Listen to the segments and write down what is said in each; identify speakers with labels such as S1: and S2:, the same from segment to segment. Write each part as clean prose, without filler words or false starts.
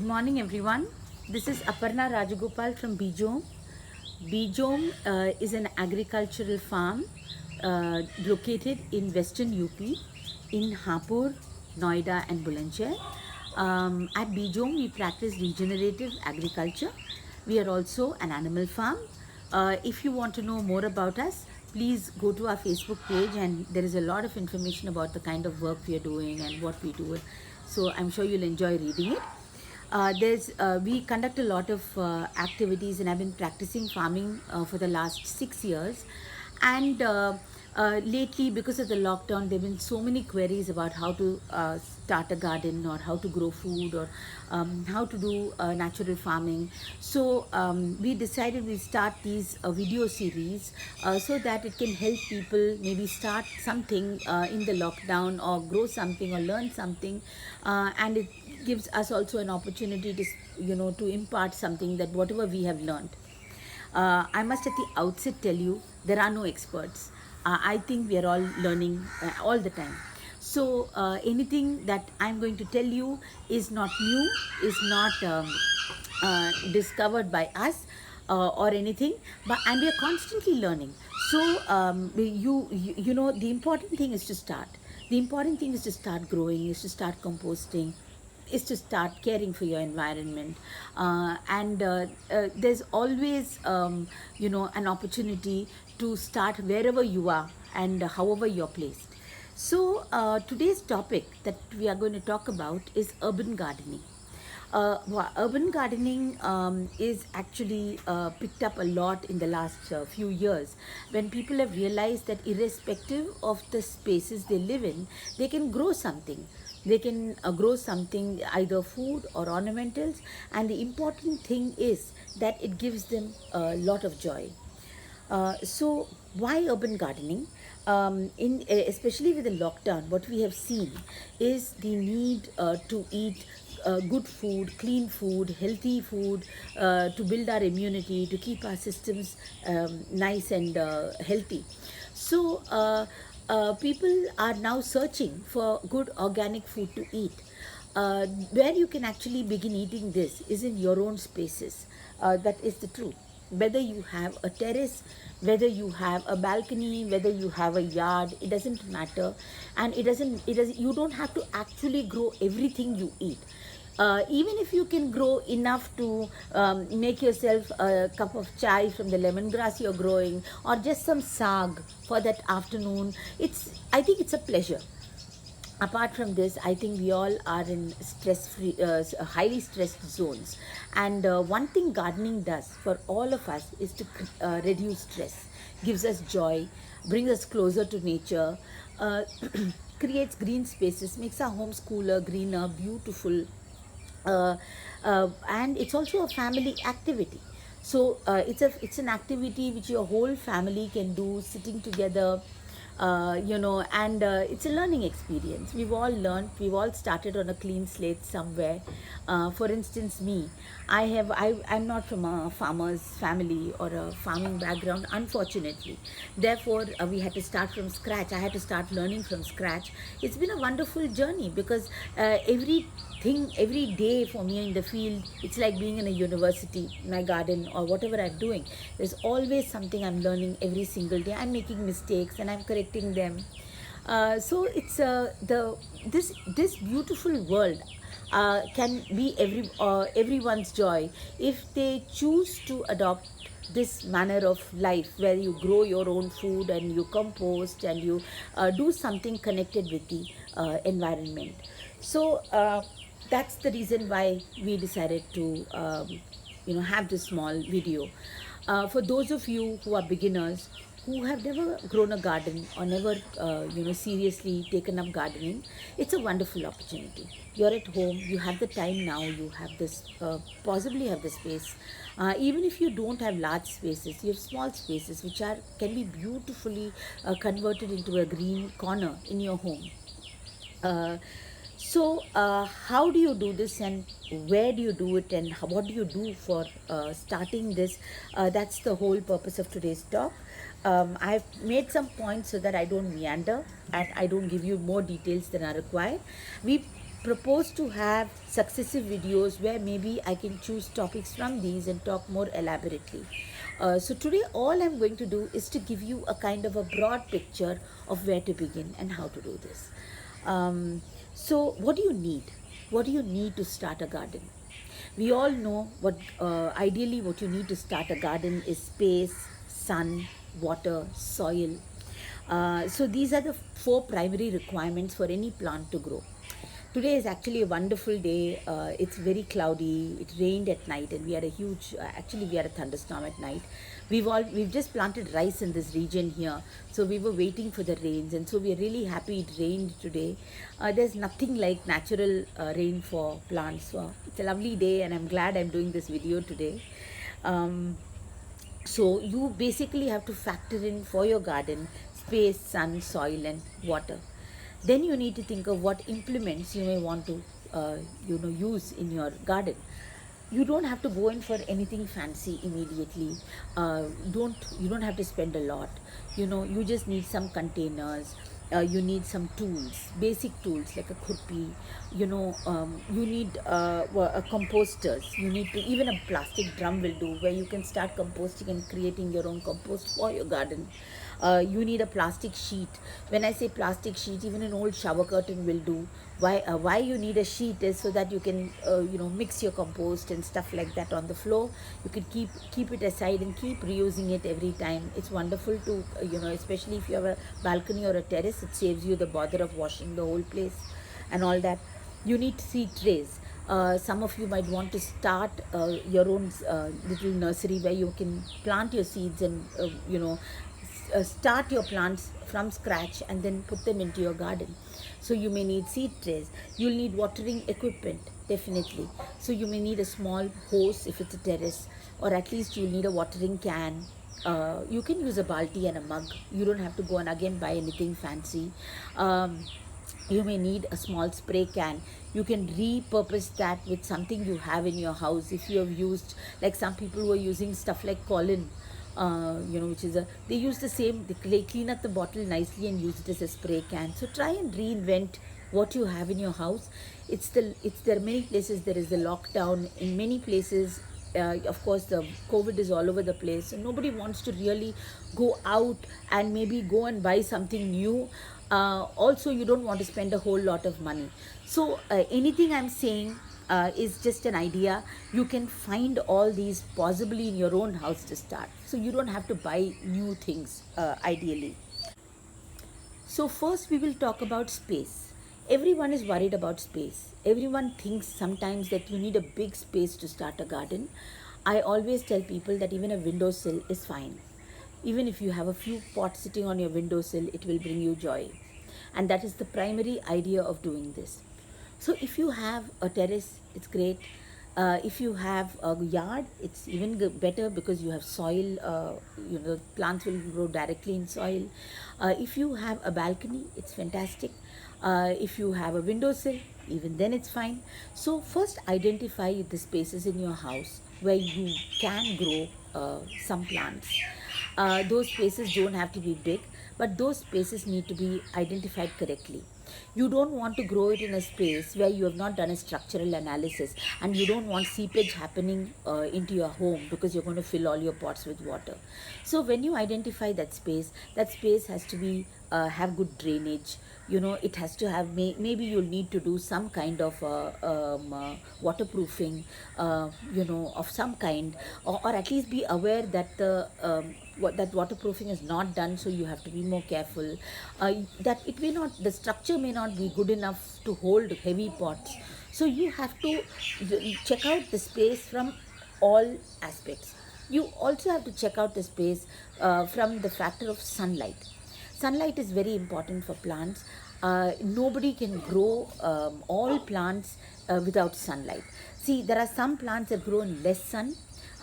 S1: morning, everyone. This is Aparna Rajagopal from Bijom. Bijom is an agricultural farm located in western UP in Hapur, Noida, and Bulandshahr. At Bijom, we practice regenerative agriculture. We are also an animal farm. If you want to know more about us, please go to our Facebook page, and there is a lot of information about the kind of work we are doing and what we do. So I'm sure you'll enjoy reading it. We conduct a lot of activities, and I've been practicing farming for the last 6 years. And lately, because of the lockdown, there have been so many queries about how to start a garden, or how to grow food, or how to do natural farming. So we decided we'll start these video series so that it can help people maybe start something in the lockdown, or grow something, or learn something, and it gives us also an opportunity to to impart something, that whatever we have learned. I must at the outset tell you, there are no experts. I think we are all learning all the time. So anything that I'm going to tell you is not new, is not discovered by us or anything, but and we are constantly learning. So you know, the important thing is to start. The important thing is to start growing, is to start composting, is to start caring for your environment, and there's always an opportunity to start wherever you are and however you're placed. So today's topic that we are going to talk about is urban gardening. Urban gardening is actually picked up a lot in the last few years, when people have realized that irrespective of the spaces they live in, they can grow something. They can grow something, either food or ornamentals, and the important thing is that it gives them a lot of joy. So why urban gardening? Especially with the lockdown, what we have seen is the need to eat good food, clean food, healthy food, to build our immunity, to keep our systems nice and healthy. So people are now searching for good organic food to eat. Where you can actually begin eating this is in your own spaces. That is the truth. Whether you have a terrace, whether you have a balcony, whether you have a yard, it doesn't matter. And you don't have to actually grow everything you eat. Even if you can grow enough to make yourself a cup of chai from the lemongrass you're growing, or just some sag for that afternoon, I think it's a pleasure. Apart from this, I think we all are in stress free, highly stressed zones, and one thing gardening does for all of us is to reduce stress, gives us joy, brings us closer to nature, creates green spaces, makes our homes cooler, greener, beautiful, uh, and it's also a family activity. So it's an activity which your whole family can do, sitting together, and it's a learning experience. We've all learned, we've all started on a clean slate somewhere. For instance, me, I'm not from a farmer's family or a farming background, unfortunately. Therefore, we had to start from scratch. I had to start learning from scratch. It's been a wonderful journey, because every day for me in the field, it's like being in a university, my garden, or whatever I'm doing. There's always something I'm learning every single day. I'm making mistakes and I'm correcting them. So it's this beautiful world can be everyone's joy if they choose to adopt this manner of life, where you grow your own food and you compost and you do something connected with the environment. So that's the reason why we decided to have this small video. For those of you who are beginners, who have never grown a garden, or never seriously taken up gardening, it's a wonderful opportunity. You're at home, you have the time now, you have this possibly have the space. Even if you don't have large spaces, you have small spaces which can be beautifully converted into a green corner in your home. So how do you do this, and where do you do it, and what do you do for starting this? That's the whole purpose of today's talk. I've made some points so that I don't meander and I don't give you more details than are required. We propose to have successive videos where maybe I can choose topics from these and talk more elaborately. So today all I'm going to do is to give you a kind of a broad picture of where to begin and how to do this. So what do you need? What do you need to start a garden? We all know what ideally what you need to start a garden is space, sun, water, soil. So these are the four primary requirements for any plant to grow. Today is actually a wonderful day. It's very cloudy. It rained at night, and we had a huge. Actually, we had a thunderstorm at night. We've just planted rice in this region here, so we were waiting for the rains, and so we are really happy it rained today. There's nothing like natural rain for plants. So it's a lovely day, and I'm glad I'm doing this video today. So you basically have to factor in for your garden space, sun, soil, and water. Then you need to think of what implements you may want to use in your garden. You don't have to go in for anything fancy immediately. You don't have to spend a lot. You just need some containers. You need some tools, basic tools like a khurpi. You need composters. You need to, even a plastic drum will do, where you can start composting and creating your own compost for your garden. You need a plastic sheet. When I say plastic sheet, even an old shower curtain will do. Why you need a sheet is so that you can mix your compost and stuff like that on the floor. You can keep it aside and keep reusing it every time. It's wonderful to especially if you have a balcony or a terrace. It saves you the bother of washing the whole place and all that. You need seed trays. Some of you might want to start your own little nursery where you can plant your seeds and start your plants from scratch and then put them into your garden. So you may need seed trays. You'll need watering equipment, definitely. So you may need a small hose if it's a terrace, or at least you'll need a watering can. You can use a balti and a mug. You don't have to go and again buy anything fancy. You may need a small spray can. You can repurpose that with something you have in your house. If you have used, like some people who are using stuff like Colin, which is they use the same, they clean up the bottle nicely and use it as a spray can. So try and reinvent what you have in your house. There are many places there is the lockdown. In many places, of course, the COVID is all over the place, and nobody wants to really go out and maybe go and buy something new. Also, you don't want to spend a whole lot of money. So anything I'm saying is just an idea. You can find all these possibly in your own house to start. So you don't have to buy new things ideally. So first we will talk about space. Everyone is worried about space. Everyone thinks sometimes that you need a big space to start a garden. I always tell people that even a windowsill is fine. Even if you have a few pots sitting on your windowsill, it will bring you joy. And that is the primary idea of doing this. So if you have a terrace, it's great. If you have a yard, it's even better because you have soil. Plants will grow directly in soil. If you have a balcony, it's fantastic. If you have a windowsill, even then it's fine. So first identify the spaces in your house where you can grow some plants. Those spaces don't have to be big, but those spaces need to be identified correctly. You don't want to grow it in a space where you have not done a structural analysis, and you don't want seepage happening into your home because you're going to fill all your pots with water. So when you identify that space has to be have good drainage. It has to have, maybe you'll need to do some kind of waterproofing, of some kind, or at least be aware that that waterproofing is not done, so you have to be more careful. That the structure may not be good enough to hold heavy pots. So you have to check out the space from all aspects. You also have to check out the space from the factor of sunlight. Sunlight is very important for plants. Nobody can grow all plants without sunlight. See, there are some plants that grow in less sun.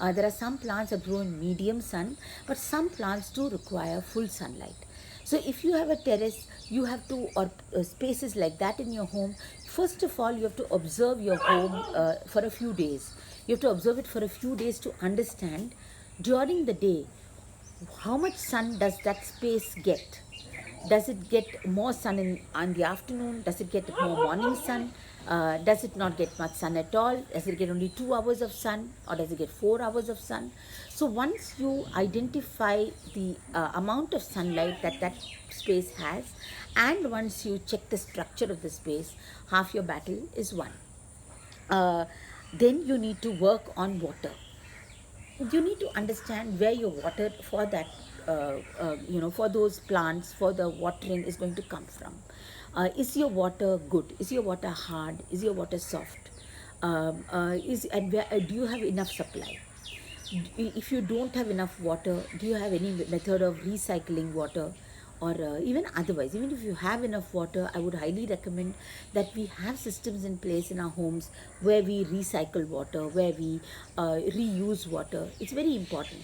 S1: There are some plants that grow in medium sun, but some plants do require full sunlight. So if you have a terrace, you have to, or spaces like that in your home, first of all, you have to observe your home for a few days. You have to observe it for a few days to understand during the day how much sun does that space get. Does it get more sun in the afternoon? Does it get more morning sun? Does it not get much sun at all? Does it get only 2 hours of sun, or does it get 4 hours of sun? So once you identify the amount of sunlight that that space has, and once you check the structure of the space, half your battle is won. uh, then you need to work on water. You need to understand where your water for that, for those plants, for the watering is going to come from. Is your water good? Is your water hard? Is your water soft? Is and where, do you have enough supply? If you don't have enough water, do you have any method of recycling water? Or even otherwise, even if you have enough water, I would highly recommend that we have systems in place in our homes where we recycle water, where we reuse water. It's very important.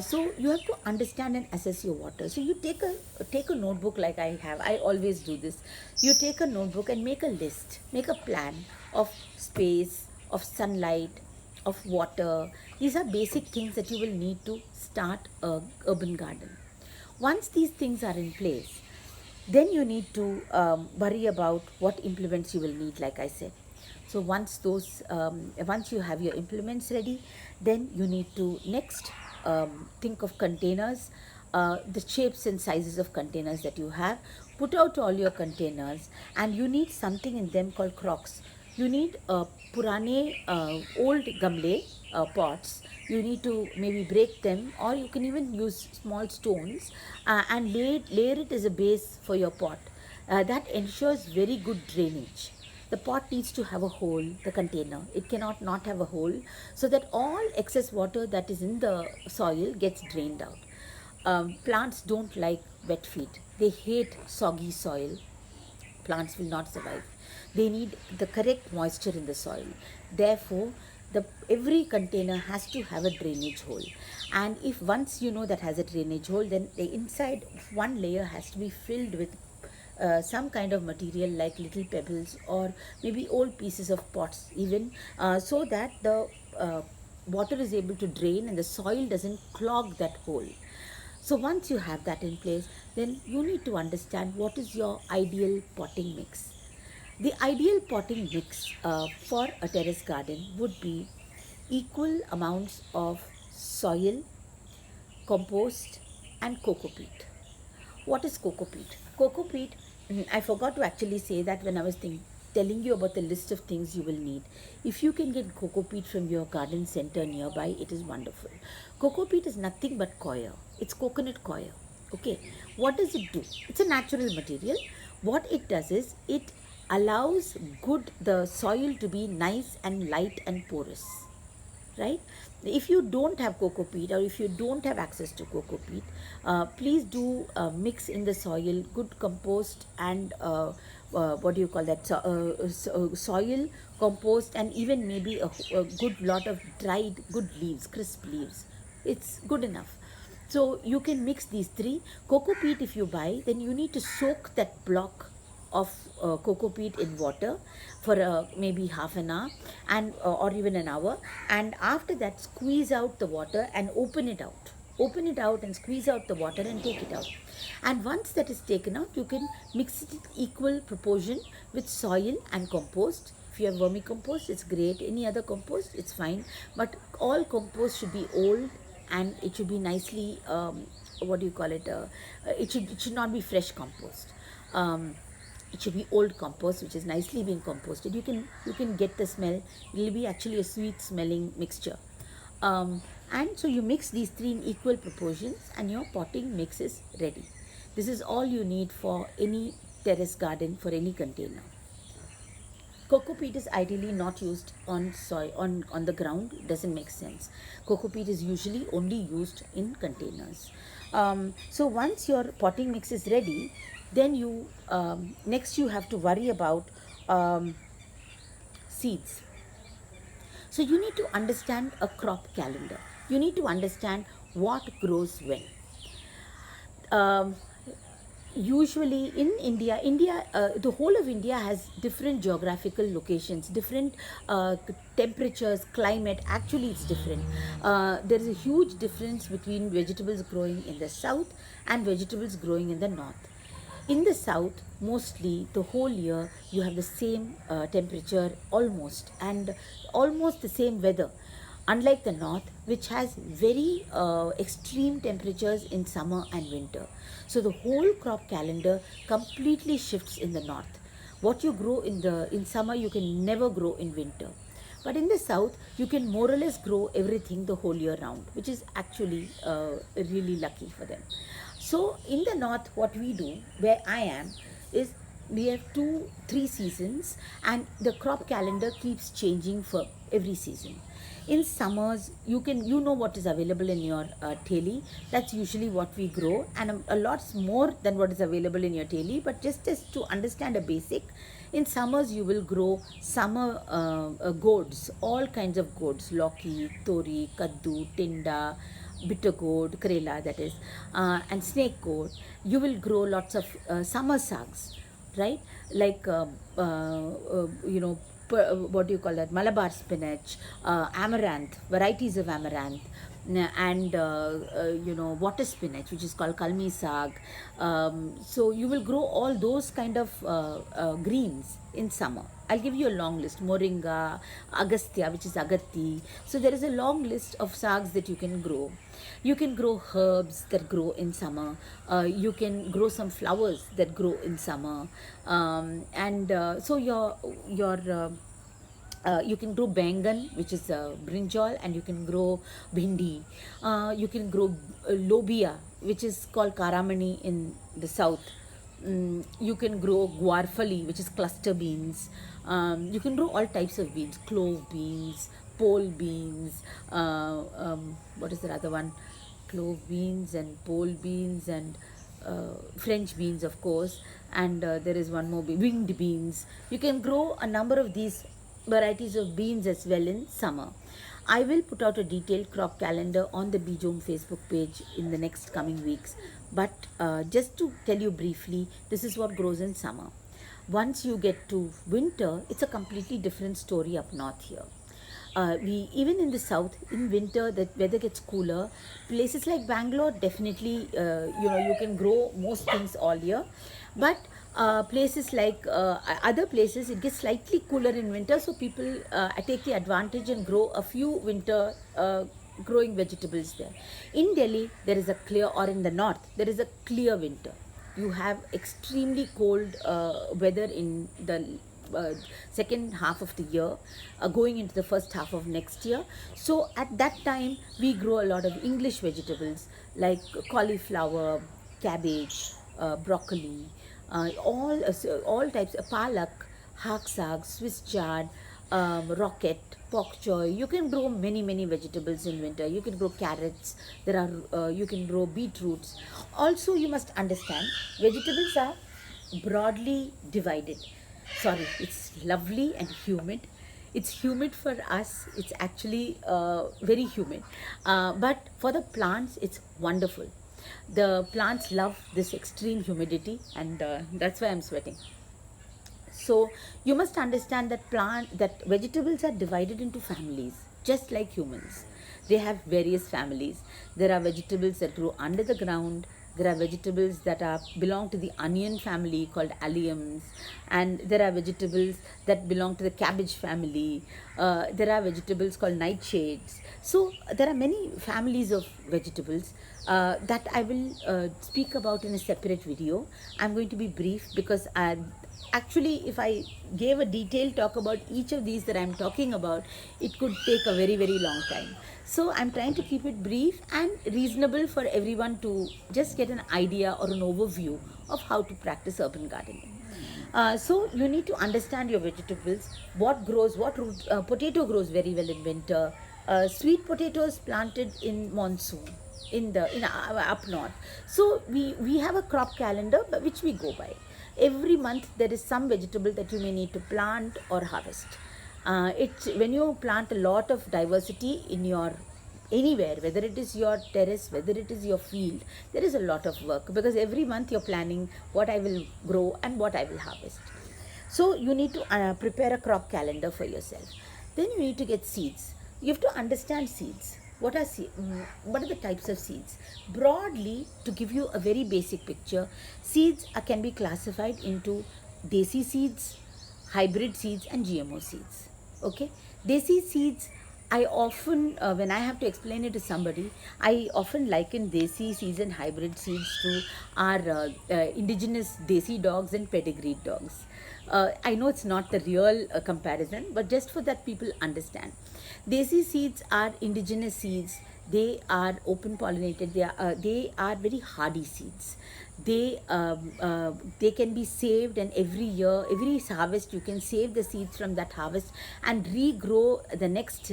S1: So you have to understand and assess your water. So you take a notebook, like I have. I always do this. You take a notebook and make a list, make a plan of space, of sunlight, of water. These are basic things that you will need to start a urban garden. Once these things are in place, then you need to worry about what implements you will need, like I said. So once you have your implements ready, then you need to next think of containers, the shapes and sizes of containers that you have. Put out all your containers, and you need something in them called crocks. You need purane old gamle pots. You need to maybe break them, or you can even use small stones and layer it as a base for your pot. That ensures very good drainage. The pot needs to have a hole, the container. It cannot not have a hole, so that all excess water that is in the soil gets drained out. Plants don't like wet feet. They hate soggy soil. Plants will not survive. They need the correct moisture in the soil. Therefore, every container has to have a drainage hole. And if once you know that has a drainage hole, then the inside one layer has to be filled with some kind of material like little pebbles or maybe old pieces of pots even, so that the water is able to drain and the soil doesn't clog that hole. So once you have that in place, then you need to understand what is your ideal potting mix. The ideal potting mix for a terrace garden would be equal amounts of soil, compost, and coco peat. What is coco peat? Coco peat, I forgot to actually say that when I was telling you about the list of things you will need. If you can get coco peat from your garden center nearby, it is wonderful. Coco peat is nothing but coir. It's coconut coir. Okay. What does it do? It's a natural material. What it does is it allows the soil to be nice and light and porous, right? If you don't have coco peat, or if you don't have access to coco peat, please do mix in the soil good compost and what do you call that, soil, compost, and even maybe a good lot of dried good leaves, crisp leaves. It's good enough. So you can mix these three. Coco peat, if you buy, then you need to soak that block of coco peat in water for maybe half an hour or even an hour, and after that squeeze out the water and open it out and squeeze out the water and take it out. And once that is taken out, you can mix it in equal proportion with soil and compost. If you have vermicompost, it's great. Any other compost, it's fine, but all compost should be old, and it should be nicely it should not be fresh compost. It should be old compost which is nicely being composted. You can get the smell. It will be actually a sweet smelling mixture. And so you mix these three in equal proportions, and your potting mix is ready. This is all you need for any terrace garden, for any container. Coco peat is ideally not used on soil, on the ground. It doesn't make sense. Coco peat is usually only used in containers. So once your potting mix is ready, then you next you have to worry about seeds. So you need to understand a crop calendar. You need to understand what grows when. Usually in India, the whole of India has different geographical locations, different temperatures, climate. Actually, it's different. There is a huge difference between vegetables growing in the south and vegetables growing in the north. In the south, mostly the whole year you have the same temperature almost, and almost the same weather. Unlike the north, which has very extreme temperatures in summer and winter. So the whole crop calendar completely shifts in the north. What you grow in summer, you can never grow in winter. But in the south, you can more or less grow everything the whole year round, which is actually really lucky for them. So in the north, what we do, where I am, is we have 2 3 seasons, and the crop calendar keeps changing for every season. In summers, you know what is available in your teli. That's usually what we grow, and a lot more than what is available in your teli. But just as to understand a basic, in summers you will grow summer gourds, all kinds of gourds: loki, tori, kaddu, tinda, bitter gourd, karela, that is, and snake gourd. You will grow lots of summer sags, right? Like what do you call that? Malabar spinach, amaranth, varieties of amaranth, and water spinach, which is called kalmi sag. So you will grow all those kind of greens in summer. I'll give you a long list: moringa, agastya, which is agatti. So there is a long list of sags that you can grow. You can grow herbs that grow in summer. You can grow some flowers that grow in summer, and so you can grow bangan, which is brinjal, and you can grow bhindi. You can grow lobia, which is called karamani in the south. You can grow guarfali, which is cluster beans. You can grow all types of beans: clove beans, pole beans. What is the other one? Clove beans and pole beans and French beans, of course. And there is one more, winged beans. You can grow a number of these varieties of beans as well in summer. I will put out a detailed crop calendar on the Bijom Facebook page in the next coming weeks. But just to tell you briefly, this is what grows in summer. Once you get to winter, it's a completely different story up north here. We even in the south, in winter the weather gets cooler. Places like Bangalore, definitely you can grow most things all year. But places like other places, it gets slightly cooler in winter, so people take the advantage and grow a few winter growing vegetables there. In Delhi, there is a clear, or in the north, there is a clear winter. You have extremely cold weather in the second half of the year, going into the first half of next year. So at that time, we grow a lot of English vegetables like cauliflower, cabbage, broccoli, all types of palak, hak sag, Swiss chard, rocket, pok choy. You can grow many vegetables in winter. You can grow carrots. There are you can grow beetroots. Also, you must understand, vegetables are broadly divided. Sorry, it's lovely and humid. It's humid for us. It's actually very humid. But for the plants, it's wonderful. The plants love this extreme humidity, and that's why I'm sweating. So you must understand that vegetables are divided into families, just like humans. They have various families. There are vegetables that grow under the ground. There are vegetables that belong to the onion family called alliums, and there are vegetables that belong to the cabbage family. There are vegetables called nightshades. So there are many families of vegetables that I will speak about in a separate video. I'm going to be brief because actually, if I gave a detailed talk about each of these that I'm talking about, it could take a very long time. So I'm trying to keep it brief and reasonable for everyone to just get an idea or an overview of how to practice urban gardening. So you need to understand your vegetables. What grows? Potato grows very well in winter. Sweet potatoes planted in monsoon in up north. So we have a crop calendar which we go by. Every month there is some vegetable that you may need to plant or harvest. It's when you plant a lot of diversity in your anywhere, whether it is your terrace, whether it is your field, there is a lot of work, because every month you're planning what I will grow and what I will harvest. So you need to prepare a crop calendar for yourself. Then you need to get seeds. You have to understand seeds. what are the types of seeds? Broadly, to give you a very basic picture, seeds can be classified into desi seeds, hybrid seeds, and GMO seeds. Okay, desi seeds. I often, when I have to explain it to somebody, I often liken desi seeds and hybrid seeds to our indigenous desi dogs and pedigreed dogs. I know it's not the real comparison, but just for that people understand. Desi seeds are indigenous seeds. They are open pollinated. They are very hardy seeds. They can be saved, and every year, every harvest, you can save the seeds from that harvest and regrow the next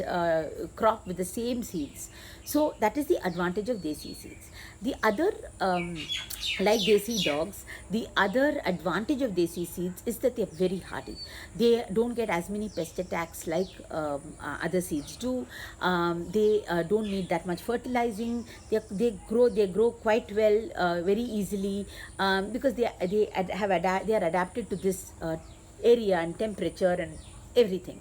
S1: crop with the same seeds. So that is the advantage of desi seeds. The other, like desi dogs, the other advantage of desi seeds is that they're very hardy. They don't get as many pest attacks like other seeds do. They don't need that much fertilizing. They grow quite well, very easily, because they are adapted to this area and temperature and everything.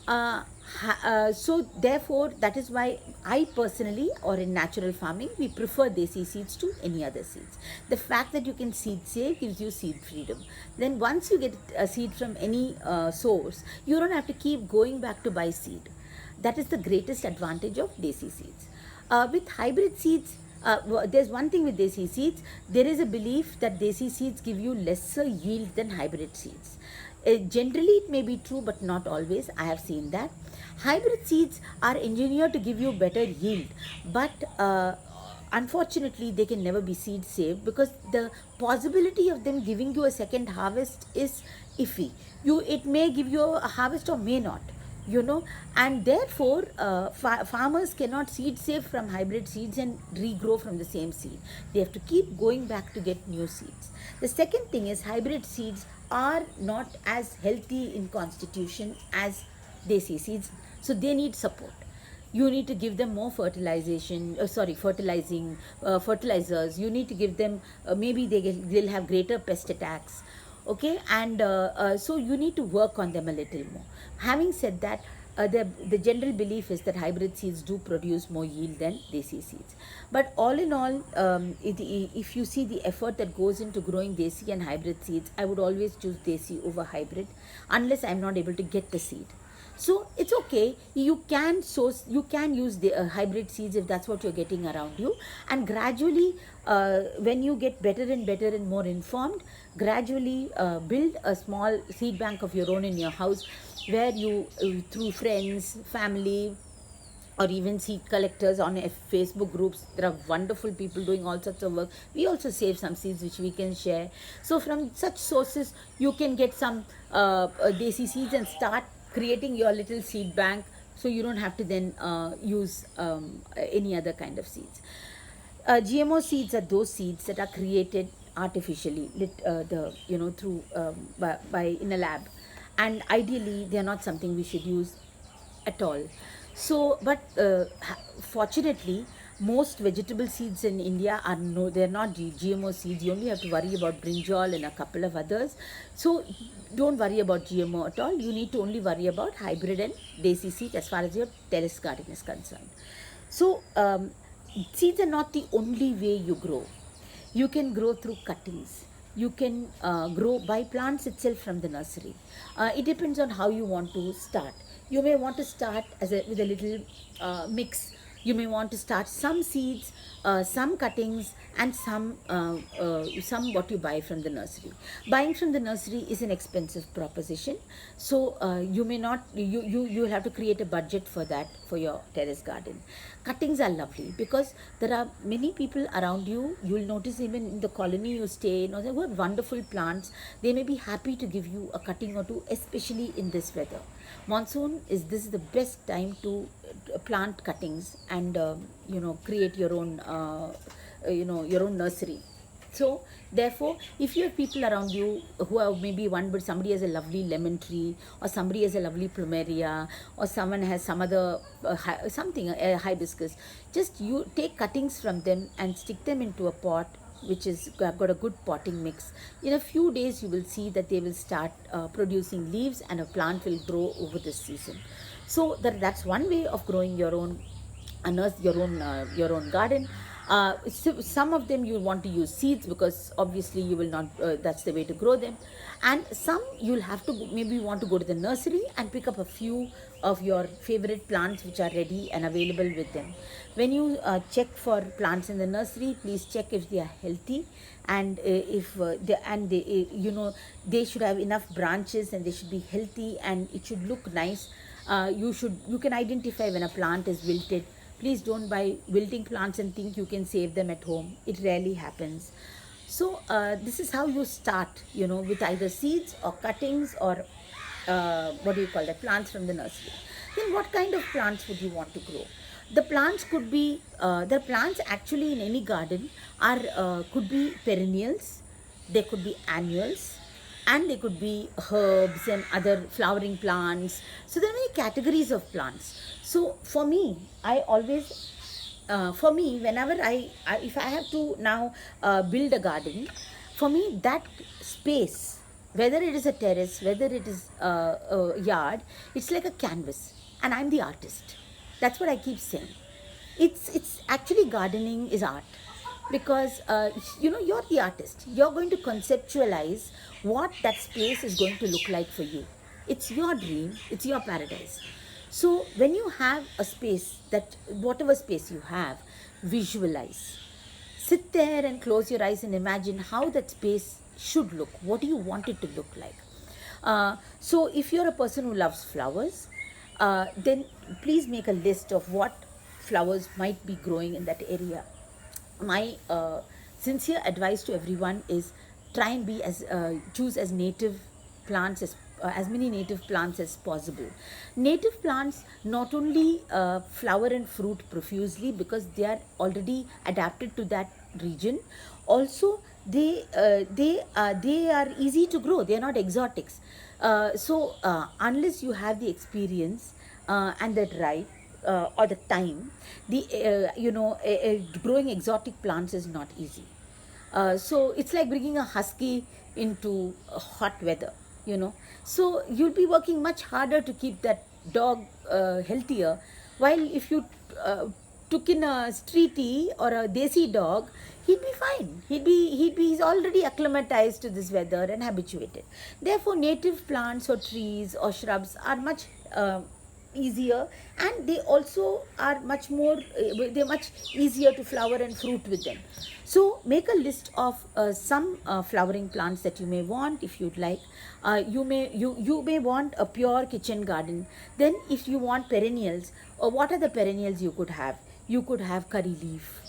S1: So therefore, that is why I personally, or in natural farming, we prefer desi seeds to any other seeds. The fact that you can seed save gives you seed freedom. Then once you get a seed from any source, you don't have to keep going back to buy seed. That is the greatest advantage of desi seeds. With hybrid seeds, there's one thing with desi seeds. There is a belief that desi seeds give you lesser yield than hybrid seeds. Generally, it may be true, but not always. I have seen that. Hybrid seeds are engineered to give you better yield, but unfortunately, they can never be seed saved because the possibility of them giving you a second harvest is iffy. It may give you a harvest or may not, and therefore farmers cannot seed save from hybrid seeds and regrow from the same seed. They have to keep going back to get new seeds. The second thing is, hybrid seeds are not as healthy in constitution as desi seeds, so they need support. You need to give them more fertilizers. You need to give them, maybe they'll have greater pest attacks. Okay, and so you need to work on them a little more. Having said that, the general belief is that hybrid seeds do produce more yield than desi seeds. But all in all, if you see the effort that goes into growing desi and hybrid seeds, I would always choose desi over hybrid, unless I'm not able to get the seed. So it's okay. You can use the hybrid seeds if that's what you're getting around you, and gradually, when you get better and better and more informed, gradually build a small seed bank of your own in your house, where you, through friends, family, or even seed collectors on Facebook groups. There are wonderful people doing all sorts of work. We also save some seeds which we can share. So from such sources, you can get some desi seeds and start creating your little seed bank, so you don't have to then use any other kind of seeds. GMO seeds are those seeds that are created artificially, through by in a lab, and ideally they are not something we should use at all. So, but fortunately, most vegetable seeds in India they're not GMO seeds. You only have to worry about brinjal and a couple of others. So don't worry about GMO at all. You need to only worry about hybrid and desi seed as far as your terrace garden is concerned. So seeds are not the only way you grow. You can grow through cuttings. You can grow by plants itself from the nursery. It depends on how you want to start. You may want to start with a little mix. You may want to start some seeds, some cuttings, and some what you buy from the nursery. Buying from the nursery is an expensive proposition, so you may not. You will have to create a budget for that for your terrace garden. Cuttings are lovely because there are many people around you. You will notice even in the colony you stay in, who have wonderful plants. They may be happy to give you a cutting or two, especially in this weather. Monsoon this is the best time to plant cuttings and create your own your own nursery. So therefore, if you have people around you who have maybe but somebody has a lovely lemon tree, or somebody has a lovely plumeria, or someone has some other a hibiscus, just you take cuttings from them and stick them into a pot which is got a good potting mix. In a few days, you will see that they will start producing leaves, and a plant will grow over this season. So that's one way of growing your own nurse your own garden. So some of them you want to use seeds because obviously you will not. That's the way to grow them, and some you'll have to maybe want to go to the nursery and pick up a few of your favorite plants which are ready and available with them. When you check for plants in the nursery, please check if they are healthy, and if they should have enough branches and they should be healthy and it should look nice. You can identify when a plant is wilted. Please don't buy wilting plants and think you can save them at home. It rarely happens. So this is how you start, with either seeds or cuttings or what do you call that, plants from the nursery. Then what kind of plants would you want to grow? The plants could be, the plants actually in any garden could be perennials, they could be annuals, and they could be herbs and other flowering plants. So there are many categories of plants. So for me, whenever if I have to now build a garden, for me that space, whether it is a terrace, whether it is a yard, it's like a canvas, and I'm the artist. That's what I keep saying. It's actually, gardening is art, because you're the artist. You're going to conceptualize what that space is going to look like for you. It's your dream, it's your paradise. So when you have a space, that whatever space you have, visualize. Sit there and close your eyes and imagine how that space should look. What do you want it to look like? So if you're a person who loves flowers, then please make a list of what flowers might be growing in that area. My sincere advice to everyone is, try and choose as native plants as many native plants as possible. Native plants not only flower and fruit profusely because they are already adapted to that region, also they are easy to grow. They are not exotics. So unless you have the experience and the right or the time, growing exotic plants is not easy. So it's like bringing a husky into hot weather. So you'll be working much harder to keep that dog healthier, while if you took in a streety or a desi dog, he'd be fine. He's already acclimatized to this weather and habituated. Therefore, native plants or trees or shrubs are much easier, and they also are they're much easier to flower and fruit with them. So make a list of some flowering plants that you may want. If you'd like, you may want a pure kitchen garden. Then if you want perennials, what are the perennials you could have? You could have curry leaf,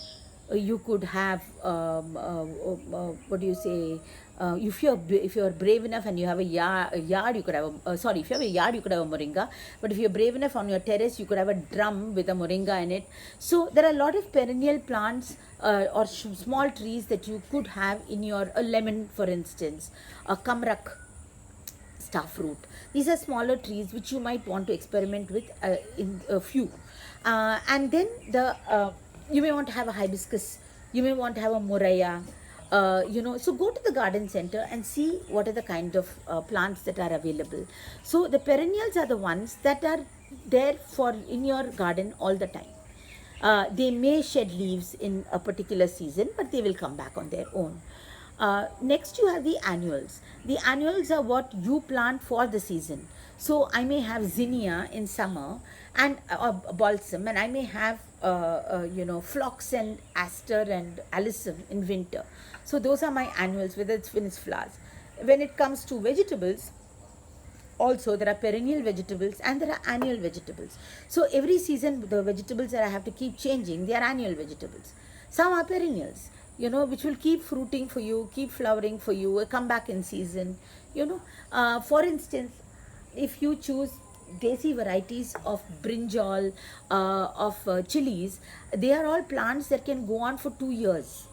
S1: you could have what do you say, if you're brave enough and you have a yard, you could have if you have a yard, you could have a moringa. But if you're brave enough, on your terrace you could have a drum with a moringa in it. So there are a lot of perennial plants or small trees that you could have in your, a lemon for instance, a kamrak, starfruit. These are smaller trees which you might want to experiment with in a few. And then you may want to have a hibiscus, you may want to have a moraya. So go to the garden center and see what are the kind of plants that are available. So the perennials are the ones that are there for in your garden all the time. They may shed leaves in a particular season, but they will come back on their own. Next, you have the annuals. The annuals are what you plant for the season. So I may have zinnia in summer and balsam, and I may have phlox and aster and alyssum in winter. So those are my annuals, whether it's when it's flowers. When it comes to vegetables, also there are perennial vegetables and there are annual vegetables. So every season the vegetables that I have to keep changing, they are annual vegetables. Some are perennials, which will keep fruiting for you, keep flowering for you, come back in season. For instance, if you choose desi varieties of brinjal, of chilies, they are all plants that can go on for 2 years.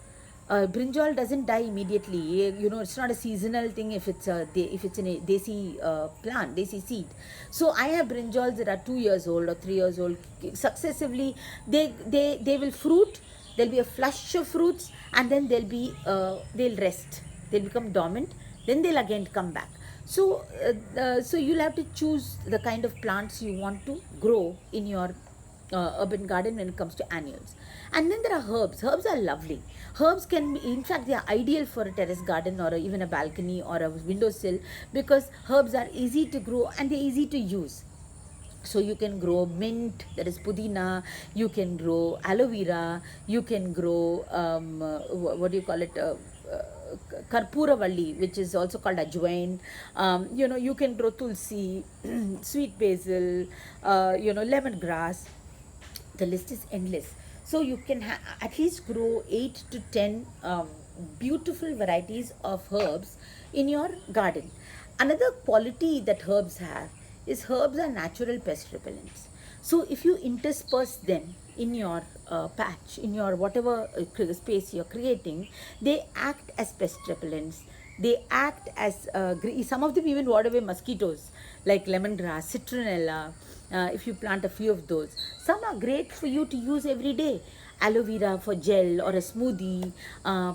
S1: Brinjal doesn't die immediately. It's not a seasonal thing if it's in a desi plant, desi seed. So I have brinjals that are 2 years old or 3 years old. Successively, they will fruit. There'll be a flush of fruits, and then they'll rest. They'll become dormant. Then they'll again come back. So you'll have to choose the kind of plants you want to grow in your urban garden when it comes to annuals. And then there are herbs. Herbs are lovely. Herbs can be, in fact, they are ideal for a terrace garden or even a balcony or a windowsill, because herbs are easy to grow and they're easy to use. So you can grow mint, that is pudina, you can grow aloe vera, you can grow, what do you call it, karpuravalli, which is also called ajwain. You can grow tulsi, sweet basil, lemongrass. The list is endless. So you can at least grow 8 to 10 beautiful varieties of herbs in your garden. Another quality that herbs have is herbs are natural pest repellents. So if you intersperse them in your patch, in your whatever space you're creating, they act as pest repellents. They act as, some of them even ward away mosquitoes, like lemongrass, citronella. If you plant a few of those, some are great for you to use every day. Aloe vera for gel or a smoothie,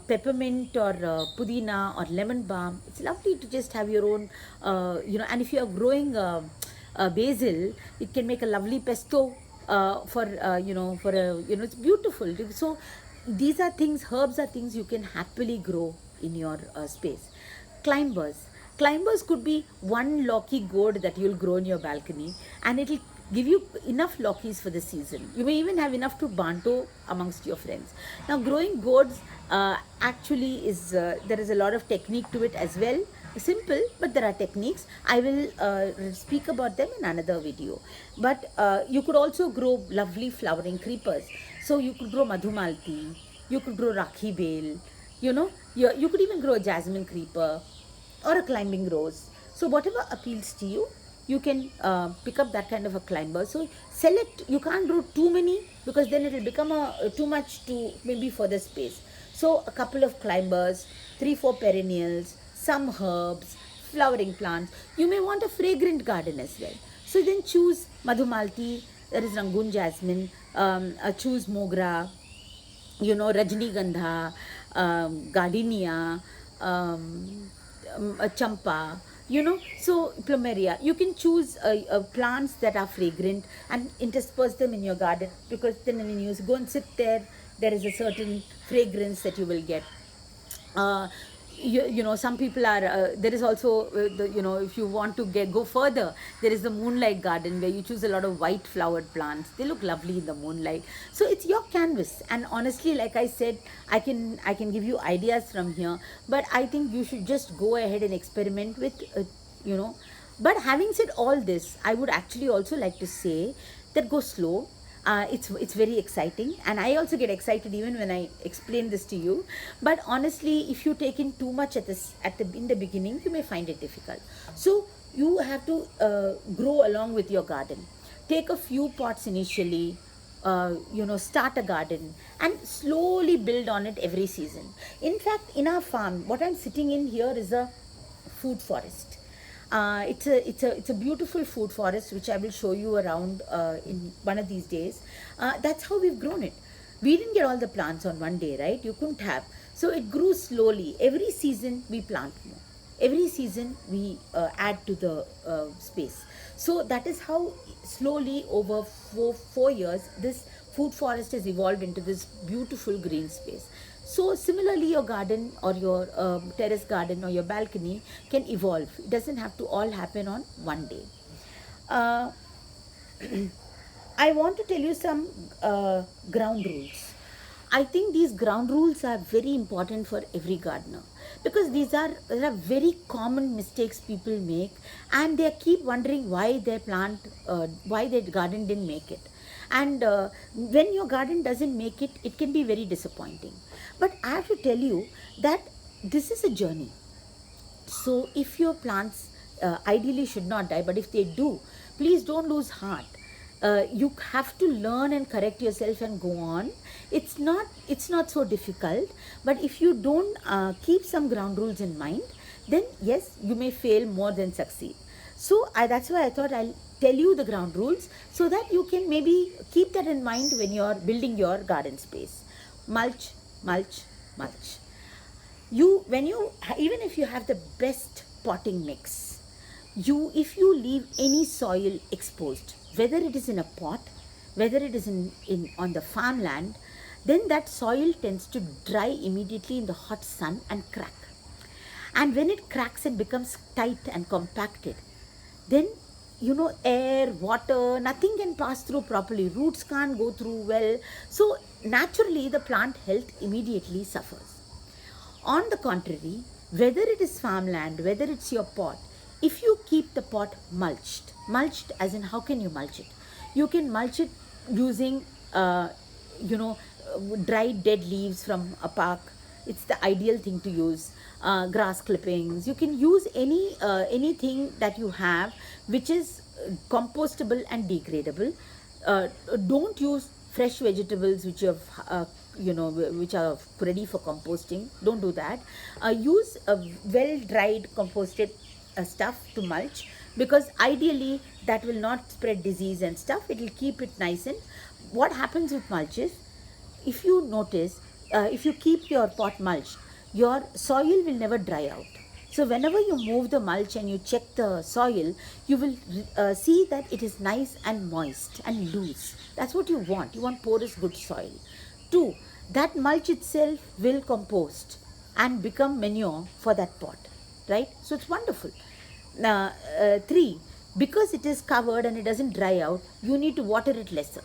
S1: peppermint or pudina or lemon balm. It's lovely to just have your own, and if you are growing basil, it can make a lovely pesto it's beautiful. So these are things, herbs are things you can happily grow in your space. Climbers. Climbers could be one locky gourd that you'll grow in your balcony, and it'll give you enough lockies for the season. You may even have enough to banto amongst your friends. Now, growing gourds actually is, there is a lot of technique to it as well. Simple, but there are techniques. I will speak about them in another video. But you could also grow lovely flowering creepers. So you could grow madhumalti, you could grow rakhi bale, you could even grow a jasmine creeper or a climbing rose. So whatever appeals to you, you can pick up that kind of a climber. So select, you can't grow too many because then it will become too much to maybe for the space. So a couple of climbers, 3-4 perennials, some herbs, flowering plants. You may want a fragrant garden as well. So then choose madhumalti, there is Rangoon jasmine, choose mogra, Rajnigandha, gardenia, champa, so plumeria. You can choose plants that are fragrant and intersperse them in your garden, because then when you go and sit there, there is a certain fragrance that you will get. Some people are, there is also, if you want to go further, there is the moonlight garden where you choose a lot of white flowered plants. They look lovely in the moonlight. So it's your canvas. And honestly, like I said, I can give you ideas from here, but I think you should just go ahead and experiment with, But having said all this, I would actually also like to say that go slow. It's very exciting, and I also get excited even when I explain this to you. But honestly, if you take in too much in the beginning, you may find it difficult. So you have to grow along with your garden. Take a few pots initially. Start a garden and slowly build on it every season. In fact, in our farm, what I'm sitting in here is a food forest. It's a beautiful food forest, which I will show you around in one of these days. That's how we've grown it. We didn't get all the plants on one day, right? You couldn't have. So it grew slowly. Every season we plant more. Every season we add to the space. So that is how slowly over 4 years this food forest has evolved into this beautiful green space. So similarly, your garden or your terrace garden or your balcony can evolve. It doesn't have to all happen on one day. Uh, I want to tell you some ground rules. I think these ground rules are very important for every gardener, because there are very common mistakes people make, and they keep wondering why why their garden didn't make it. And when your garden doesn't make it, it can be very disappointing. But I have to tell you that this is a journey. So if your plants ideally should not die, but if they do, please don't lose heart. You have to learn and correct yourself and go on. It's not so difficult, but if you don't keep some ground rules in mind, then yes, you may fail more than succeed. So that's why I thought I'll tell you the ground rules, so that you can maybe keep that in mind when you're building your garden space. Mulch, mulch, mulch. Even if you have the best potting mix, if you leave any soil exposed, whether it is in a pot, whether it is in on the farmland, then that soil tends to dry immediately in the hot sun and crack. And when it cracks and becomes tight and compacted, then air, water, nothing can pass through properly. Roots can't go through well. So naturally, the plant health immediately suffers. On the contrary, whether it is farmland, whether it's your pot, if you keep the pot mulched as in how can you mulch it? You can mulch it using, you know, dried dead leaves from a park. It's the ideal thing to use. Grass clippings. You can use anything that you have which is compostable and degradable. Don't use fresh vegetables which you have which are ready for composting. Don't do that. Use well dried composted stuff to mulch, because ideally that will not spread disease and stuff. It will keep it nice. And what happens with mulch is, if you notice, if you keep your pot mulched, your soil will never dry out. So whenever you move the mulch and you check the soil, you will see that it is nice and moist and loose. That's what you want. You want porous, good soil. 2, that mulch itself will compost and become manure for that pot, right? So it's wonderful. 3, because it is covered and it doesn't dry out, you need to water it lesser.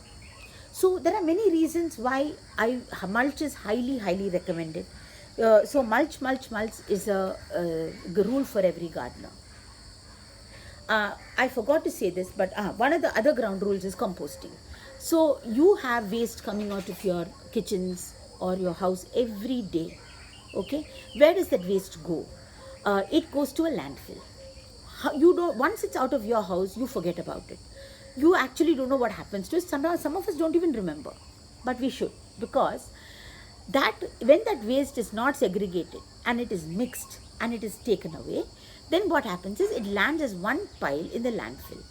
S1: So there are many reasons why mulch is highly recommended. So mulch is a rule for every gardener. I forgot to say this, but one of the other ground rules is composting. So you have waste coming out of your kitchens or your house every day. Okay, where does that waste go? It goes to a landfill. Once it's out of your house, you forget about it. You actually don't know what happens to it. Some of us don't even remember, but we should, because that when that waste is not segregated and it is mixed and it is taken away, then what happens is it lands as one pile in the landfill.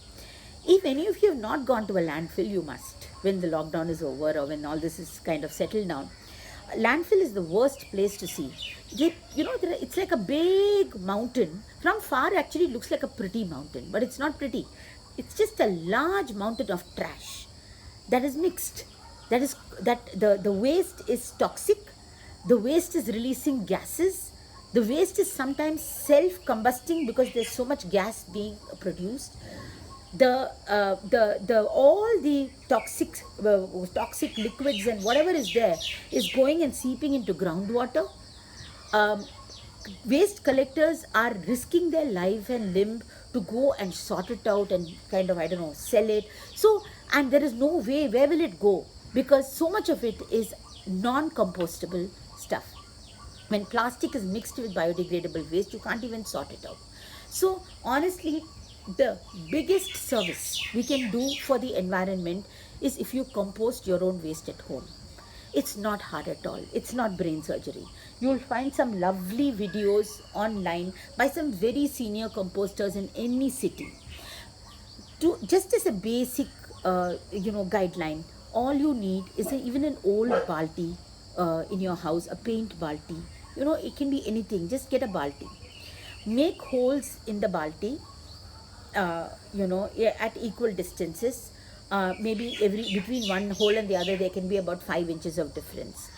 S1: If any of you have not gone to a landfill, you must, when the lockdown is over or when all this is kind of settled down. Landfill is the worst place to see. It's like a big mountain. From far, actually, it looks like a pretty mountain, but it's not pretty. It's just a large mountain of trash that is mixed. The waste is toxic. The waste is releasing gases. The waste is sometimes self-combusting because there's so much gas being produced. All the toxic liquids and whatever is there is going and seeping into groundwater. Waste collectors are risking their life and limb to go and sort it out and kind of, sell it. So, and there is no way, where will it go? Because so much of it is non-compostable stuff. When plastic is mixed with biodegradable waste, you can't even sort it out. So, honestly, the biggest service we can do for the environment is if you compost your own waste at home. It's not hard at all. It's not brain surgery. You'll find some lovely videos online by some very senior composters in any city. Just as a basic, guideline, all you need is even an old balti in your house, a paint balti. It can be anything. Just get a balti. Make holes in the balti, at equal distances. Maybe between one hole and the other, there can be about 5 inches of difference.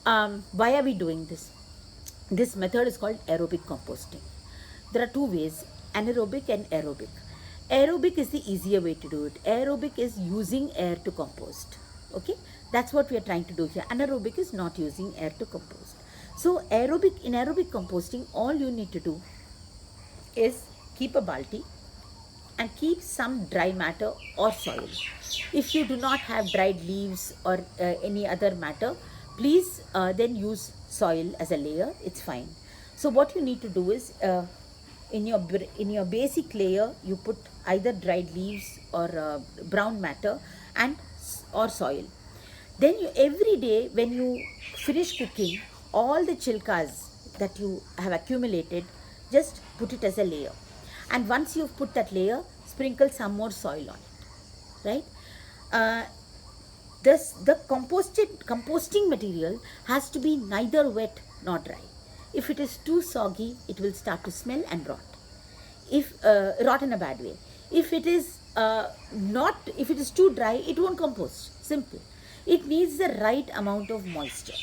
S1: Why are we doing this? This method is called aerobic composting. There are 2 ways, anaerobic and aerobic. Aerobic is the easier way to do it. Aerobic is using air to compost. Okay, that's what we are trying to do here. Anaerobic is not using air to compost. So in aerobic composting, all you need to do is keep a balti and keep some dry matter or soil. If you do not have dried leaves or any other matter, please then use soil as a layer. It's fine. So what you need to do is in your basic layer, you put either dried leaves or brown matter or soil. Then every day when you finish cooking, all the chilkas that you have accumulated, just put it as a layer. And once you've put that layer, sprinkle some more soil on it, right? The composting material has to be neither wet nor dry. If it is too soggy, it will start to smell and rot. Rot in a bad way. If it is not, if it is too dry, it won't compost. Simple. It needs the right amount of moisture.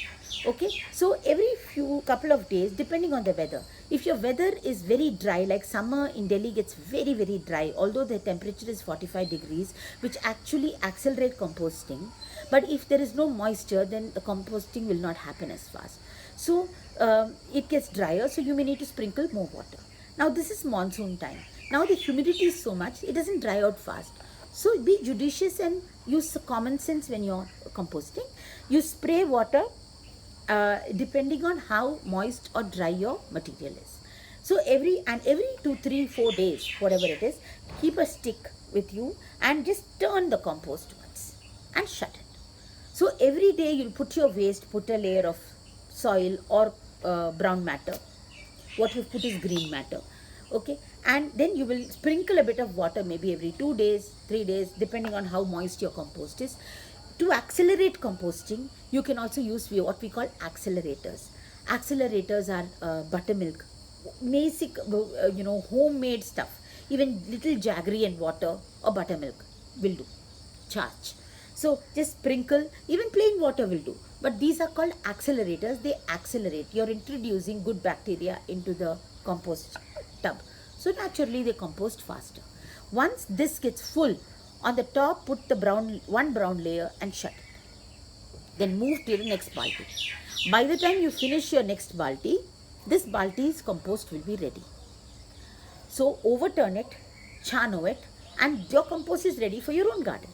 S1: Okay, so every few couple of days, depending on the weather, if your weather is very dry, like summer in Delhi gets very, very dry, although the temperature is 45 degrees, which actually accelerate composting. But if there is no moisture, then the composting will not happen as fast. So it gets drier, so you may need to sprinkle more water. Now this is monsoon time. Now the humidity is so much, it doesn't dry out fast. So be judicious and use common sense when you're composting. You spray water depending on how moist or dry your material is. So every 2, 3, 4 days, whatever it is, keep a stick with you and just turn the compost once and shut it. So every day you'll put your waste, put a layer of soil or brown matter. What you put is green matter. Okay, and then you will sprinkle a bit of water maybe every 2 days, 3 days, depending on how moist your compost is. To accelerate composting, you can also use what we call accelerators. Accelerators are buttermilk, basic, homemade stuff. Even little jaggery and water or buttermilk will do. Charge. So just sprinkle, even plain water will do. But these are called accelerators. They accelerate. You're introducing good bacteria into the compost tub. So naturally they compost faster. Once this gets full, on the top put the one brown layer and shut it. Then move to the next balti. By the time you finish your next balti, this balti's compost will be ready. So overturn it, chano it, and your compost is ready for your own garden.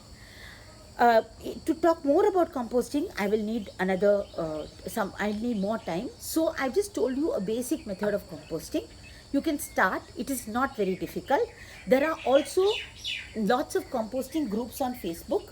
S1: To talk more about composting, I will need I need more time. So I've just told you a basic method of composting. You can start. It is not very difficult. There are also lots of composting groups on Facebook.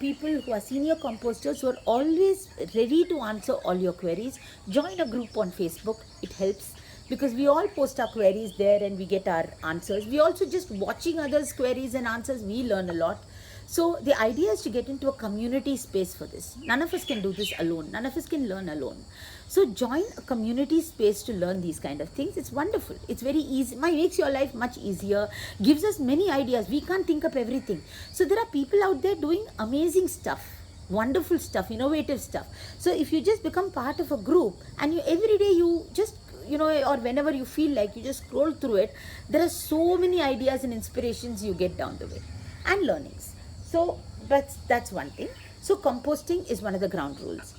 S1: People who are senior composters who are always ready to answer all your queries. Join a group on Facebook. It helps because we all post our queries there and we get our answers. We also just watching others' queries and answers, we learn a lot. So the idea is to get into a community space for this. None of us can do this alone. None of us can learn alone. So join a community space to learn these kind of things. It's wonderful. It's very easy. It makes your life much easier. Gives us many ideas. We can't think of everything. So there are people out there doing amazing stuff. Wonderful stuff. Innovative stuff. So if you just become part of a group and every day you just or whenever you feel like you just scroll through it, there are so many ideas and inspirations you get down the way and learnings. So that's one thing. So composting is one of the ground rules.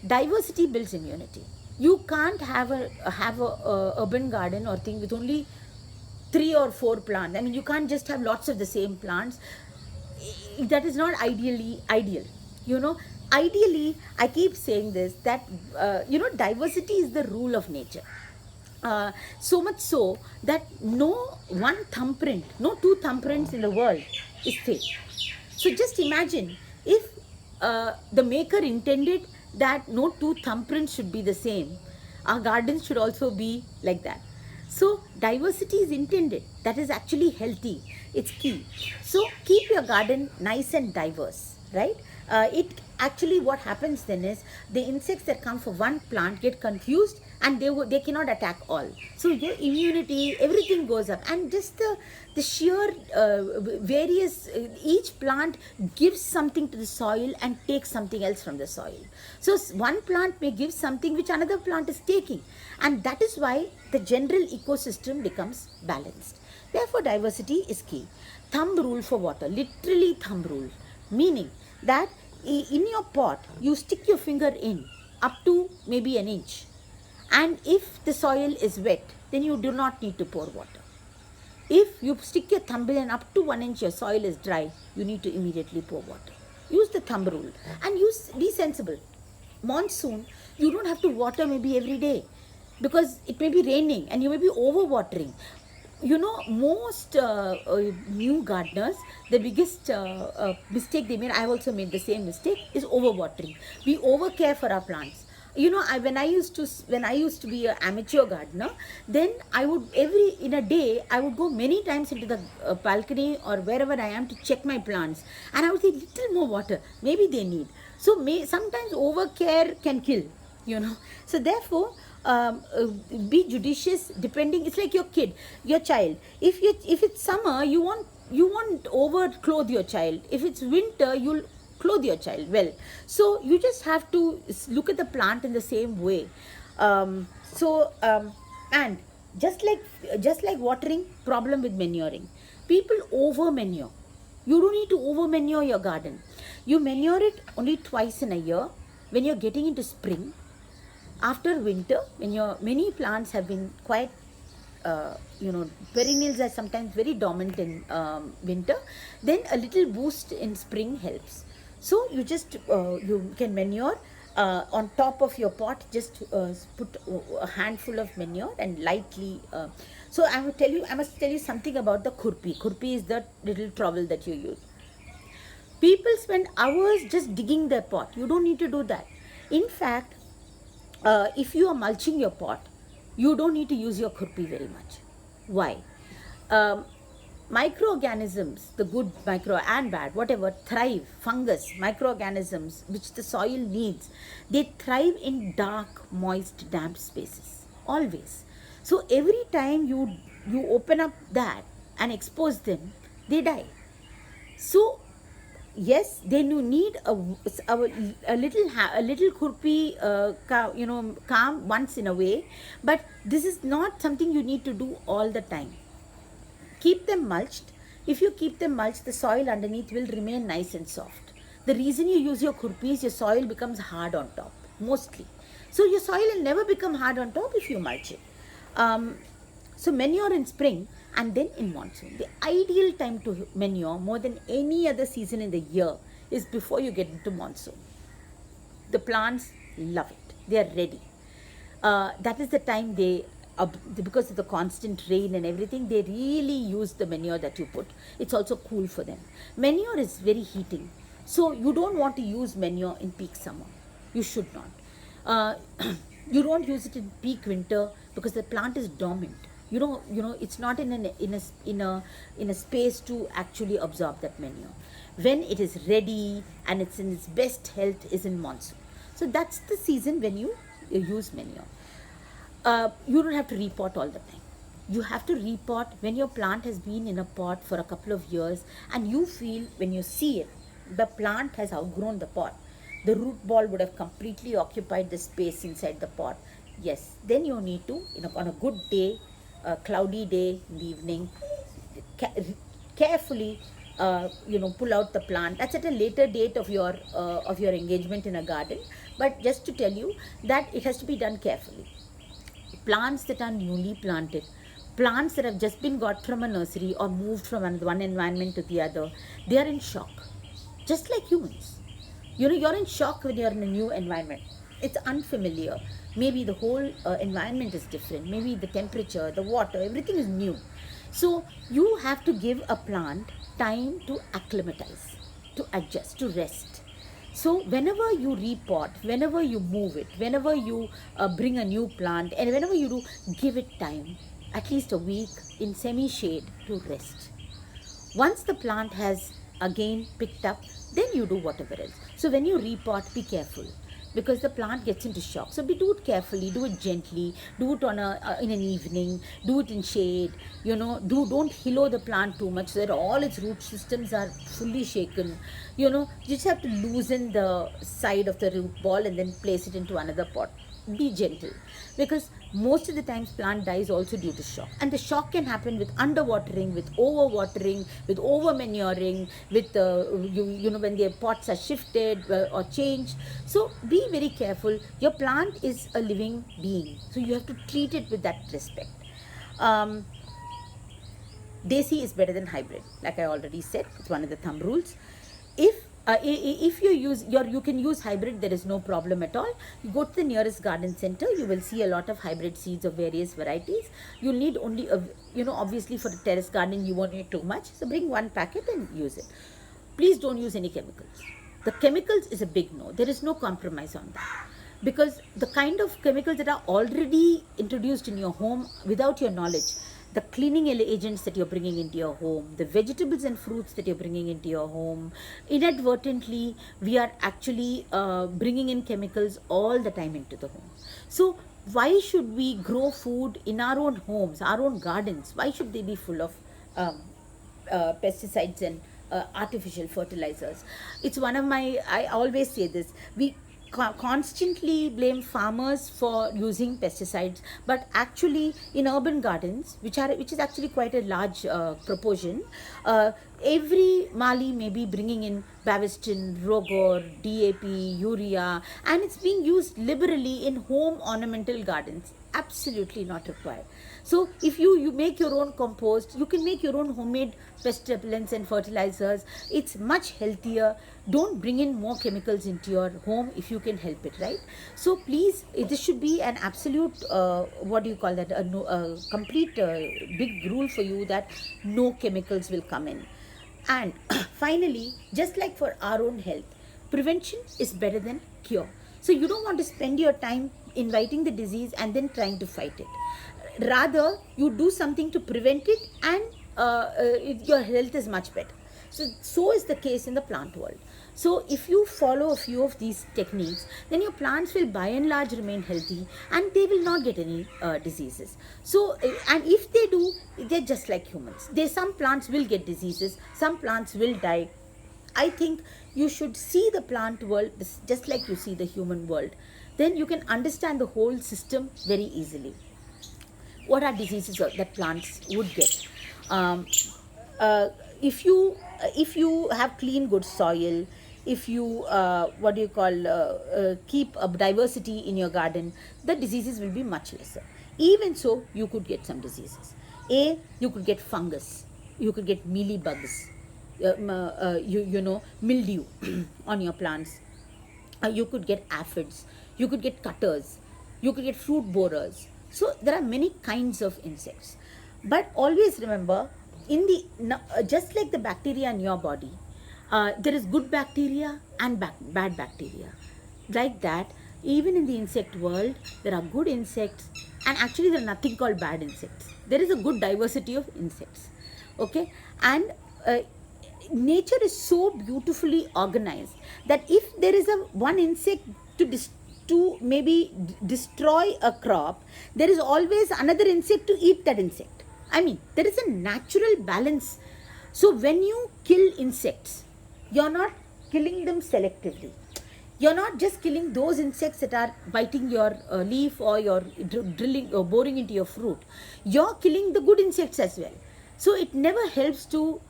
S1: Diversity builds immunity. You can't have a urban garden or thing with only 3 or 4 plants. I mean, you can't just have lots of the same plants. That is not ideal. Ideally, I keep saying this, that diversity is the rule of nature. So much so that no two thumbprints in the world is fake. So just imagine if the maker intended that no 2 thumbprints should be the same, our gardens should also be like that. So diversity is intended. That is actually healthy. It's key. So keep your garden nice and diverse, right? What happens then is the insects that come for one plant get confused and they cannot attack all. So your immunity, everything goes up, and just the sheer various each plant gives something to the soil and takes something else from the soil. So one plant may give something which another plant is taking, and that is why the general ecosystem becomes balanced. Therefore, diversity is key. Thumb rule for water, literally thumb rule, meaning that in your pot you stick your finger in up to maybe an inch, and if the soil is wet, then you do not need to pour water. If you stick your thumb in and up to 1 inch your soil is dry, you need to immediately pour water. Use the thumb rule and be sensible. Monsoon, you don't have to water maybe every day because it may be raining and you may be over watering. Most new gardeners, the biggest mistake they made, I have also made the same mistake, is overwatering. We overcare for our plants. When I used to be an amateur gardener, then I would in a day I would go many times into the balcony or wherever I am to check my plants, and I would say little more water, maybe they need. So sometimes overcare can kill. So therefore, be judicious. Depending, it's like your child. If it's summer, you want you won't over clothe your child. If it's winter, you'll clothe your child well. So you just have to look at the plant in the same way. And just like watering, problem with manuring. People over manure. You don't need to over manure your garden. You manure it only twice in a year, when you're getting into spring, after winter, when your many plants have been quite perennials are sometimes very dormant in winter, then a little boost in spring helps. So you just you can manure on top of your pot, just put a handful of manure and lightly. So I must tell you something about the khurpi. Khurpi is the little trowel that you use. People spend hours just digging their pot. You don't need to do that. In fact, if you are mulching your pot, you don't need to use your khurpi very much. Why? Um, Microorganisms, the good micro and bad, whatever, thrive. Fungus, microorganisms which the soil needs, they thrive in dark, moist, damp spaces. Always. So every time you open up that and expose them, they die. So yes, then you need a little khurpi, calm once in a way, but this is not something you need to do all the time. Keep them mulched. If you keep them mulched, the soil underneath will remain nice and soft. The reason you use your khurpi is your soil becomes hard on top, mostly. So your soil will never become hard on top if you mulch it. So manure in spring and then in monsoon. The ideal time to manure more than any other season in the year is before you get into monsoon. The plants love it. They are ready. That is the time because of the constant rain and everything, they really use the manure that you put. It's also cool for them. Manure is very heating. So you don't want to use manure in peak summer. You should not. You don't use it in peak winter because the plant is dormant. It's not in a space to actually absorb that manure. When it is ready and it's in its best health is in monsoon. So that's the season when you use manure. You don't have to repot all the time. You have to repot when your plant has been in a pot for a couple of years and you feel, when you see it, the plant has outgrown the pot. The root ball would have completely occupied the space inside the pot. Yes, then you need to, on a good day, a cloudy day in the evening, carefully, pull out the plant. That's at a later date of your engagement in a garden. But just to tell you that it has to be done carefully. Plants that are newly planted, plants that have just been got from a nursery or moved from one environment to the other, they are in shock. Just like humans. You're in shock when you're in a new environment. It's unfamiliar. Maybe the whole environment is different. Maybe the temperature, the water, everything is new. So you have to give a plant time to acclimatize, to adjust, to rest. So whenever you repot, whenever you move it, whenever you bring a new plant, and whenever you do, give it time, at least a week in semi-shade to rest. Once the plant has again picked up, then you do whatever else. So when you repot, be careful because the plant gets into shock. So do it carefully, do it gently, do it in an evening, do it in shade. Don't hillow the plant too much so that all its root systems are fully shaken. You just have to loosen the side of the root ball and then place it into another pot. Be gentle because most of the times plant dies also due to shock, and the shock can happen with underwatering, with overwatering, with over manuring, with when their pots are shifted or changed. So be very careful. Your plant is a living being, so you have to treat it with that respect. Desi is better than hybrid, like I already said. It's one of the thumb rules. If you can use hybrid, there is no problem at all. You go to the nearest garden center, you will see a lot of hybrid seeds of various varieties. You'll need only, obviously for a terrace garden, you won't need too much. So bring one packet and use it. Please don't use any chemicals. The chemicals is a big no. There is no compromise on that. Because the kind of chemicals that are already introduced in your home without your knowledge, the cleaning agents that you're bringing into your home, the vegetables and fruits that you're bringing into your home, inadvertently, we are actually bringing in chemicals all the time into the home. So why should we grow food in our own homes, our own gardens? Why should they be full of pesticides and artificial fertilizers. It's one of my, I always say this, we constantly blame farmers for using pesticides, but actually in urban gardens, which is actually quite a large proportion, uh, every mali may be bringing in Bavestin, Rogor, DAP, urea, and it's being used liberally in home ornamental gardens. Absolutely not required. So if you make your own compost, you can make your own homemade pest repellents and fertilizers. It's much healthier. Don't bring in more chemicals into your home if you can help it, right? So please, this should be an absolute, what do you call that, a complete big rule for you, that no chemicals will come in. And finally, just like for our own health, prevention is better than cure. So you don't want to spend your time inviting the disease and then trying to fight it. Rather, you do something to prevent it, and your health is much better. So is the case in the plant world. So if you follow a few of these techniques, then your plants will by and large remain healthy, and they will not get any diseases. So, and if they do, they're just like humans. Some plants will get diseases, some plants will die. I think you should see the plant world just like you see the human world. Then you can understand the whole system very easily. What are diseases that plants would get? Um, if you have clean, good soil, if you what do you call keep a diversity in your garden, the diseases will be much lesser. Even so, you could get some diseases. You could get fungus, you could get mealy bugs, mildew on your plants. You could get aphids, you could get cutters, you could get fruit borers. So there are many kinds of insects. But always remember, just like the bacteria in your body, there is good bacteria and bad bacteria. Like that, even in the insect world, there are good insects, and actually there are nothing called bad insects. There is a good diversity of insects. Okay, and nature is so beautifully organized that if there is one insect to maybe destroy a crop, there is always another insect to eat that insect. I mean, there is a natural balance. So when you kill insects, you're not killing them selectively. You're not just killing those insects that are biting your leaf, or you're drilling or boring into your fruit. You're killing the good insects as well. So it never helps to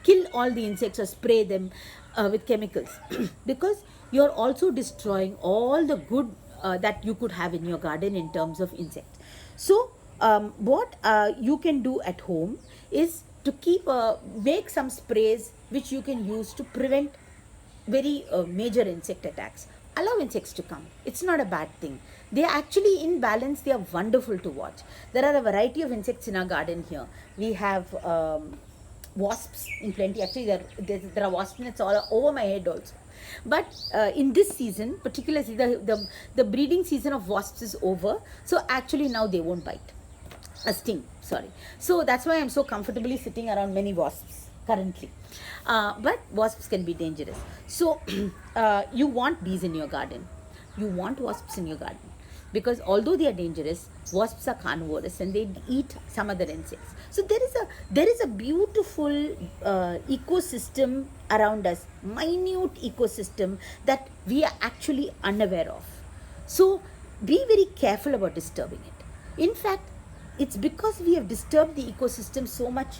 S1: kill all the insects or spray them with chemicals because you're also destroying all the good that you could have in your garden in terms of insects. So what you can do at home is to make some sprays which you can use to prevent very major insect attacks. Allow insects to come. It's not a bad thing. They are actually in balance. They are wonderful to watch. There are a variety of insects in our garden here. We have wasps in plenty. Actually, there are wasp nets all over my head also. But in this season, particularly the breeding season of wasps is over. So actually now they won't bite. A sting, sorry. So that's why I'm so comfortably sitting around many wasps currently. But wasps can be dangerous. So you want bees in your garden. You want wasps in your garden. Because although they are dangerous, wasps are carnivorous and they eat some other insects. So there is a beautiful ecosystem around us, minute ecosystem that we are actually unaware of. So be very careful about disturbing it. In fact, it's because we have disturbed the ecosystem so much,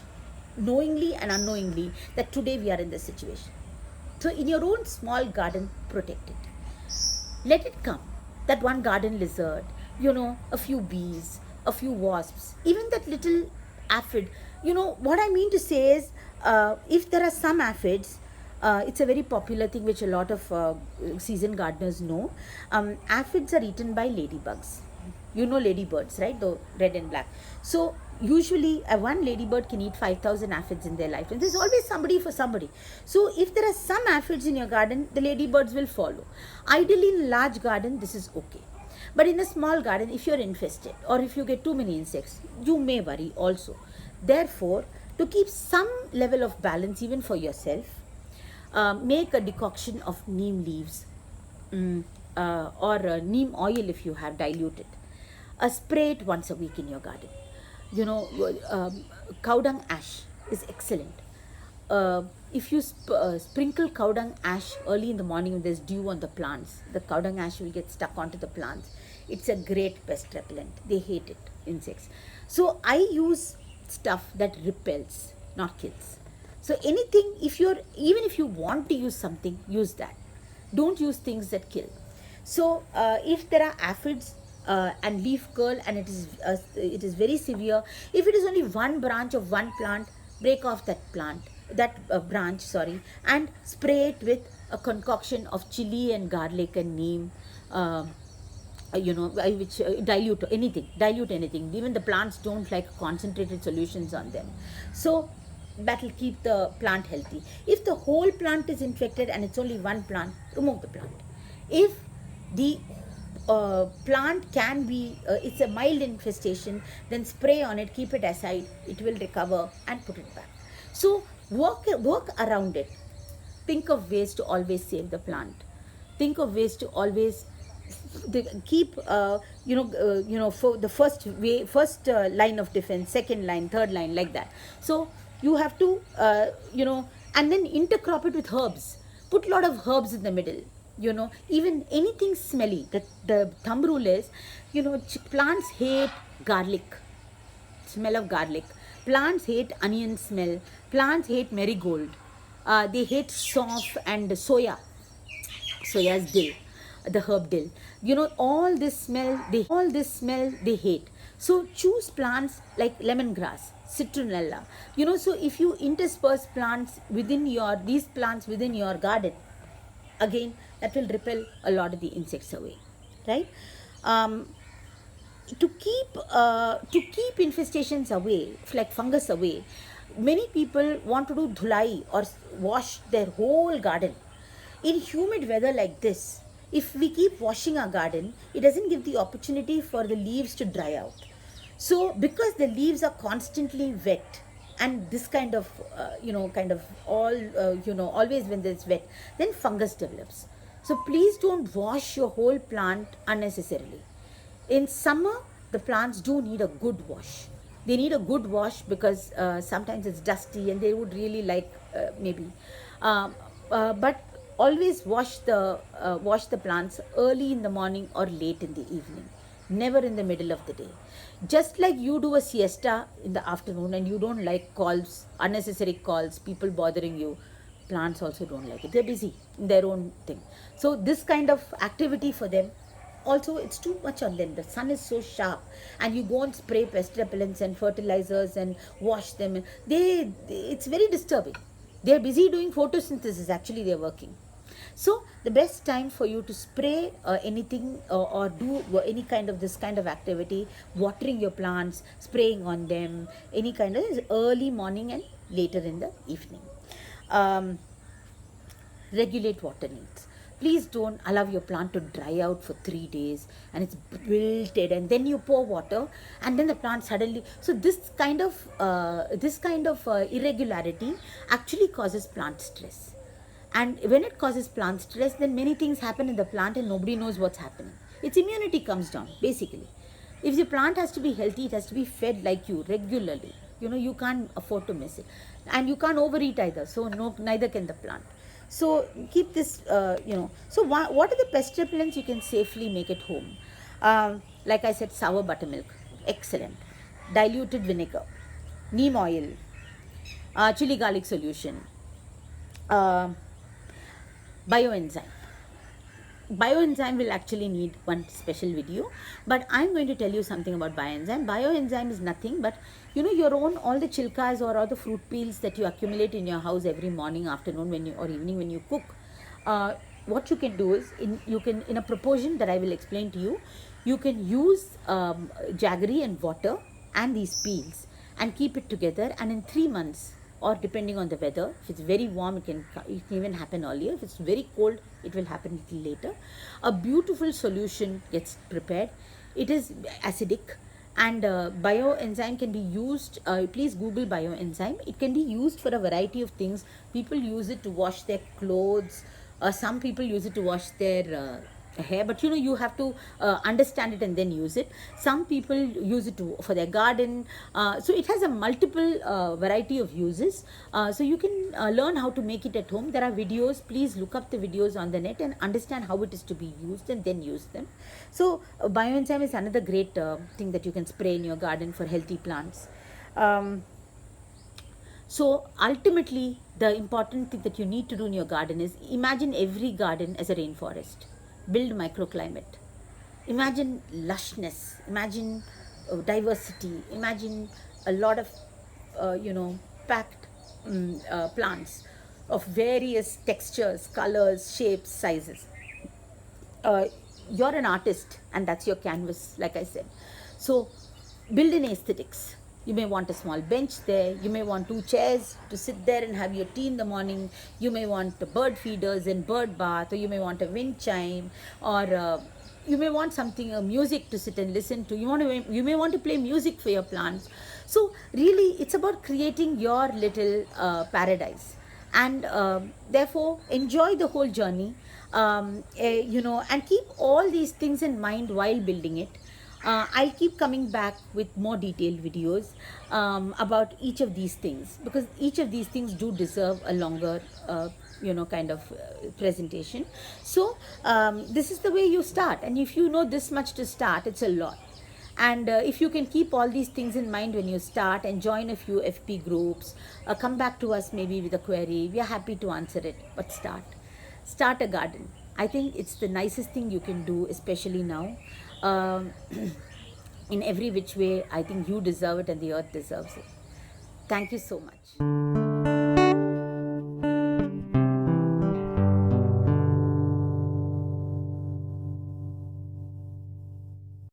S1: knowingly and unknowingly, that today we are in this situation. So in your own small garden, protect it. Let it come. That one garden lizard, a few bees, a few wasps, even that little aphid. What I mean to say is, if there are some aphids, it's a very popular thing which a lot of seasoned gardeners know. Aphids are eaten by ladybugs. Ladybirds, right? The red and black. So usually one ladybird can eat 5,000 aphids in their life, and there's always somebody for somebody. So if there are some aphids in your garden, the ladybirds will follow. Ideally in a large garden, this is okay. But in a small garden, if you're infested or if you get too many insects, you may worry also. Therefore, to keep some level of balance even for yourself, make a decoction of neem leaves or neem oil if you have diluted. Spray it once a week in your garden. Cow dung ash. is excellent. If you sprinkle cow dung ash early in the morning when there's dew on the plants, the cow dung ash will get stuck onto the plants. It's a great pest repellent. They hate it, insects. So I use stuff that repels, not kills. So anything, even if you want to use something, use that. Don't use things that kill. So if there are aphids and leaf curl and it is very severe, if it is only one branch of one plant, break off that branch, sorry, and spray it with a concoction of chili and garlic and neem. Which dilute anything. Even the plants don't like concentrated solutions on them. So that will keep the plant healthy. If the whole plant is infected and it's only one plant, remove the plant. If the plant can be, it's a mild infestation, then spray on it, keep it aside, it will recover, and put it back. So work around it. Think of ways to always save the plant. Think of ways to always keep for the first line of defense, second line, third line, like that. So you have to and then intercrop it with herbs. Put a lot of herbs in the middle. Even anything smelly. The thumb rule is, plants hate garlic, smell of garlic. Plants hate onion smell. Plants hate marigold. They hate soft and soya's dill, the herb dill. All this smell they hate. So choose plants like lemongrass, citronella. So if you intersperse these plants within your garden, again, that will repel a lot of the insects away, right? To keep infestations away, like fungus away, many people want to do dhulai or wash their whole garden. In humid weather like this, if we keep washing our garden, it doesn't give the opportunity for the leaves to dry out. So because the leaves are constantly wet, and this kind of always when it's wet, then fungus develops. So please don't wash your whole plant unnecessarily. In summer, the plants do need a good wash. They need a good wash because sometimes it's dusty and they would really like but always wash the plants early in the morning or late in the evening, never in the middle of the day. Just like you do a siesta in the afternoon and you don't like unnecessary calls, people bothering you, plants also don't like it. They're busy in their own thing. So this kind of activity for them, also it's too much on them. The sun is so sharp and you go and spray pest repellents and fertilizers and wash them. It's very disturbing. They're busy doing photosynthesis, actually they're working. So the best time for you to spray anything or do any kind of this kind of activity, watering your plants, spraying on them, any kind of, is early morning and later in the evening. Regulate water needs. Please don't allow your plant to dry out for 3 days and it's wilted, and then you pour water and then the plant suddenly. So this kind of irregularity actually causes plant stress. And when it causes plant stress, then many things happen in the plant and nobody knows what's happening. Its immunity comes down, basically. If the plant has to be healthy, it has to be fed like you regularly. You can't afford to miss it. And you can't overeat either. So neither can the plant. So keep this, So what are the pest repellents you can safely make at home? Like I said, sour buttermilk. Excellent. Diluted vinegar. Neem oil. Chili garlic solution. Bioenzyme. Bioenzyme will actually need one special video, but I'm going to tell you something about bioenzyme. Bioenzyme is nothing but, all the chilkas or all the fruit peels that you accumulate in your house every morning, afternoon or evening when you cook. What you can do is, in a proportion that I will explain to you, you can use jaggery and water and these peels and keep it together, and in 3 months, or depending on the weather, if it's very warm, it can even happen earlier. If it's very cold, it will happen a little later. A beautiful solution gets prepared. It is acidic, and bioenzyme can be used. Please Google bioenzyme. It can be used for a variety of things. People use it to wash their clothes. Some people use it to wash their hair, but you know, you have to understand it and then use it. Some people use it for their garden, so it has a multiple variety of uses. So you can learn how to make it at home. There are videos. Please look up the videos on the net and understand how it is to be used and then use them. So bioenzyme is another great thing that you can spray in your garden for healthy plants. So ultimately, the important thing that you need to do in your garden is imagine every garden as a rainforest. Build microclimate. Imagine lushness. Imagine diversity. Imagine a lot of, packed plants of various textures, colors, shapes, sizes. uh, you're an artist and that's your canvas, like I said. So build in aesthetics. You may want a small bench there, you may want two chairs to sit there and have your tea in the morning, you may want bird feeders and bird bath, or you may want a wind chime, or you may want something, music to sit and listen to. You may want to play music for your plants. So really it's about creating your little paradise, and therefore enjoy the whole journey, and keep all these things in mind while building it. I'll keep coming back with more detailed videos about each of these things, because each of these things do deserve a longer kind of presentation. So this is the way you start, and if you know this much to start, it's a lot. And if you can keep all these things in mind when you start and join a few FP groups, come back to us maybe with a query, we are happy to answer it. But start a garden. I think it's the nicest thing you can do, especially now. um, in every which way, I think you deserve it and the earth deserves it. Thank you so much.